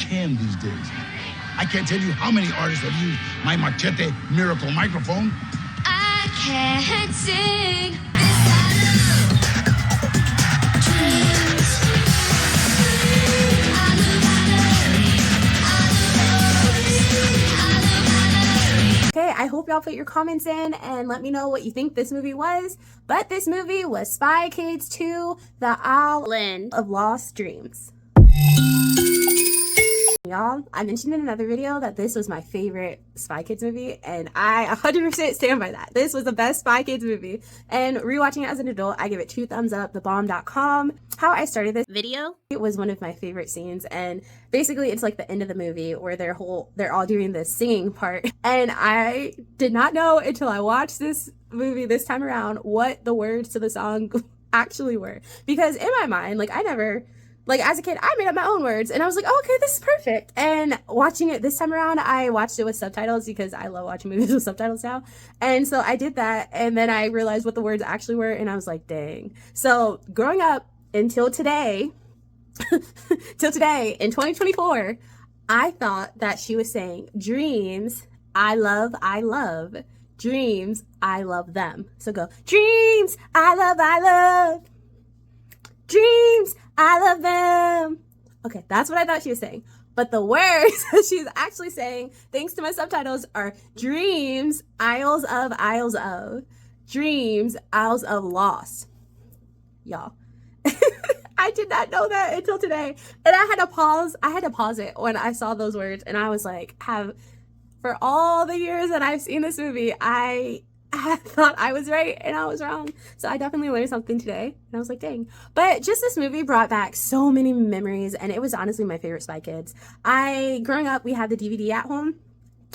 can these days. I can't tell you how many artists have used my Machete Miracle microphone. I can't sing. Okay, I hope y'all put your comments in and let me know what you think this movie was. But this movie was Spy Kids 2, The Island of Lost Dreams. Y'all, I mentioned in another video that this was my favorite Spy Kids movie, and I 100% stand by that. This was the best Spy Kids movie, and rewatching it as an adult, I give it 2 thumbs up. thebomb.com. How I started this video, it was one of my favorite scenes, and basically it's like the end of the movie where they're all doing this singing part, and I did not know until I watched this movie this time around what the words to the song actually were, because in my mind, like, I never... Like, as a kid, I made up my own words, and I was like, oh, okay, this is perfect. And watching it this time around, I watched it with subtitles because I love watching movies with subtitles now. And so I did that, and then I realized what the words actually were, and I was like, dang. So growing up until today, in 2024, I thought that she was saying, dreams, I love, dreams, I love them. So go, dreams, I love. Dreams, I love them. Okay, that's what I thought she was saying. But the words she's actually saying, thanks to my subtitles, are dreams, isles of. Dreams, isles of lost. Y'all. I did not know that until today. And I had to pause it when I saw those words. And I was like, for all the years that I've seen this movie, I thought I was right and I was wrong. So I definitely learned something today, and I was like, dang. But just this movie brought back so many memories, and it was honestly my favorite Spy Kids. Growing up, we had the DVD at home,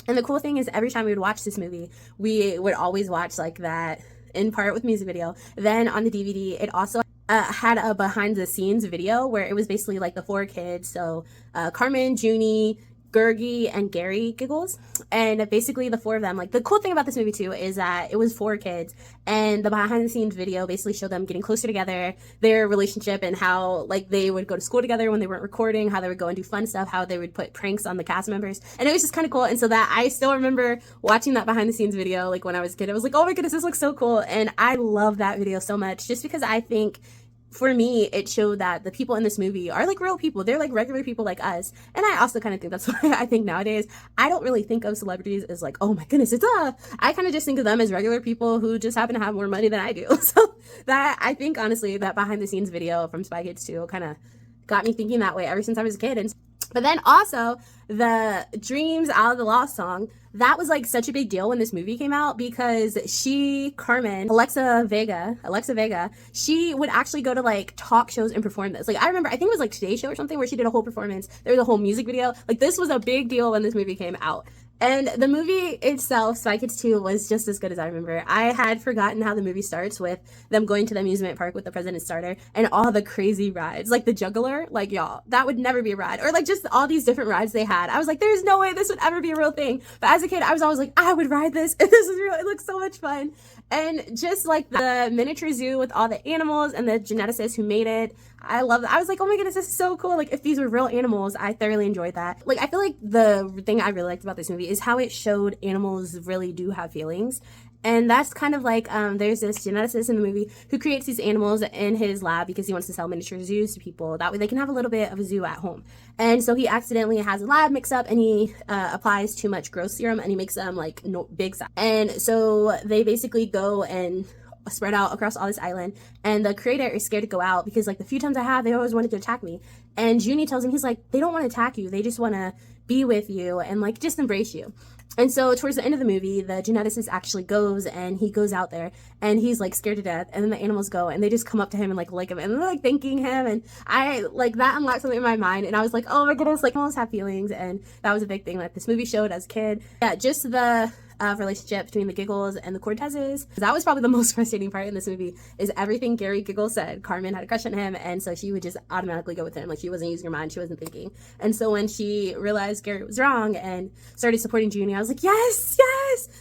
and the cool thing is every time we would watch this movie, we would always watch like that in part with music video. Then on the DVD, it also had a behind the scenes video where it was basically like the 4 kids. So Carmen, Junie, Gergie, and Gary Giggles, and basically the 4 of them. Like, the cool thing about this movie too is that it was 4 kids, and the behind the scenes video basically showed them getting closer together, their relationship, and how like they would go to school together when they weren't recording, how they would go and do fun stuff, how they would put pranks on the cast members, and it was just kind of cool. And so that I still remember watching that behind the scenes video like when I was a kid. I was like, oh my goodness, this looks so cool. And I love that video so much, just because I think for me, it showed that the people in this movie are like real people. They're like regular people like us. And I also kind of think that's why I think nowadays, I don't really think of celebrities as like, oh my goodness, it's I kind of just think of them as regular people who just happen to have more money than I do. So that, I think honestly, that behind the scenes video from Spy Kids 2 kind of got me thinking that way ever since I was a kid. But then also the Dreams Out of the Lost song, that was like such a big deal when this movie came out, because Carmen, Alexa Vega, she would actually go to like talk shows and perform this. Like, I remember, I think it was like Today's Show or something where she did a whole performance. There was a whole music video. Like, this was a big deal when this movie came out. And the movie itself, Spy Kids 2, was just as good as I remember. I had forgotten how the movie starts with them going to the amusement park with the President's Starter and all the crazy rides. Like the Juggler, like, y'all, that would never be a ride. Or like just all these different rides they had. I was like, there's no way this would ever be a real thing. But as a kid, I was always like, I would ride this. This is real. It looks so much fun. And just like the miniature zoo with all the animals and the geneticists who made it, I love that. I was like, oh my goodness, this is so cool. Like, if these were real animals, I thoroughly enjoyed that. Like, I feel like the thing I really liked about this movie is how it showed animals really do have feelings. And that's kind of like, there's this geneticist in the movie who creates these animals in his lab because he wants to sell miniature zoos to people. That way they can have a little bit of a zoo at home. And so he accidentally has a lab mix up, and he applies too much growth serum, and he makes them like big size. And so they basically go and spread out across all this island, and the creator is scared to go out because like the few times I have, they always wanted to attack me. And Junie tells him, he's like, they don't want to attack you, they just want to be with you and like just embrace you. And so towards the end of the movie, the geneticist actually goes, and he goes out there, and he's like scared to death, and then the animals go and they just come up to him and like lick him, and they're like thanking him. And I like, that unlocked something in my mind, and I was like, oh my goodness, like animals have feelings. And that was a big thing that this movie showed as a kid. Yeah, just the relationship between the Giggles and the Cortezes. That was probably the most frustrating part in this movie, is everything Gary Giggles said, Carmen had a crush on him, and so she would just automatically go with him. Like, she wasn't using her mind, she wasn't thinking. And so when she realized Gary was wrong and started supporting Junie, I was like, yes,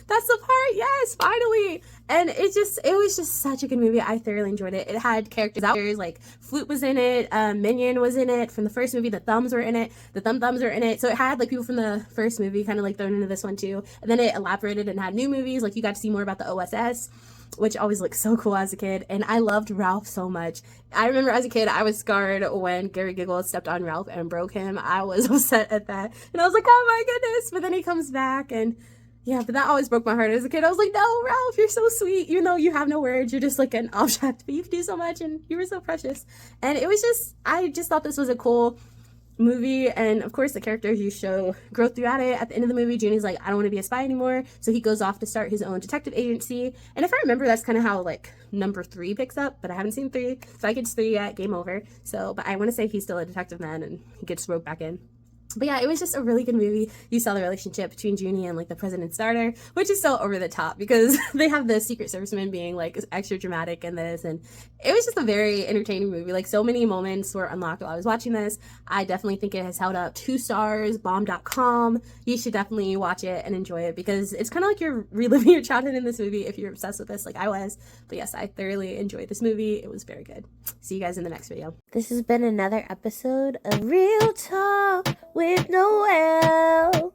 that's the part, yes, finally. And it was just such a good movie. I thoroughly enjoyed it. It had characters out there, like Flute was in it, Minion was in it from the first movie, the Thumbs were in it, the Thumbs were in it. So it had like people from the first movie kind of like thrown into this one too. And then it elaborated and had new movies, like you got to see more about the OSS, which always looked so cool as a kid. And I loved Ralph so much. I remember as a kid, I was scarred when Gary Giggles stepped on Ralph and broke him. I was upset at that. And I was like, oh my goodness. But then he comes back and yeah, but that always broke my heart as a kid. I was like, no, Ralph, you're so sweet. You know, you have no words. You're just like an object, but you can do so much and you were so precious. And it was just, I just thought this was a cool movie. And of course the characters you show grow throughout it. At the end of the movie, Junie's like, I don't want to be a spy anymore, so he goes off to start his own detective agency. And if I remember, that's kind of how like number 3 picks up, but I haven't seen 3, so I get to 3 yet, game over. So but I want to say he's still a detective then and he gets roped back in. But yeah, it was just a really good movie. You saw the relationship between Junie and like the president's daughter, which is so over the top because they have the Secret Serviceman being like extra dramatic in this, and it was just a very entertaining movie. Like so many moments were unlocked while I was watching this. I definitely think it has held up 2 stars, bomb.com. You should definitely watch it and enjoy it because it's kind of like you're reliving your childhood in this movie if you're obsessed with this like I was. But yes, I thoroughly enjoyed this movie. It was very good. See you guys in the next video. This has been another episode of Real Talk with Noelle.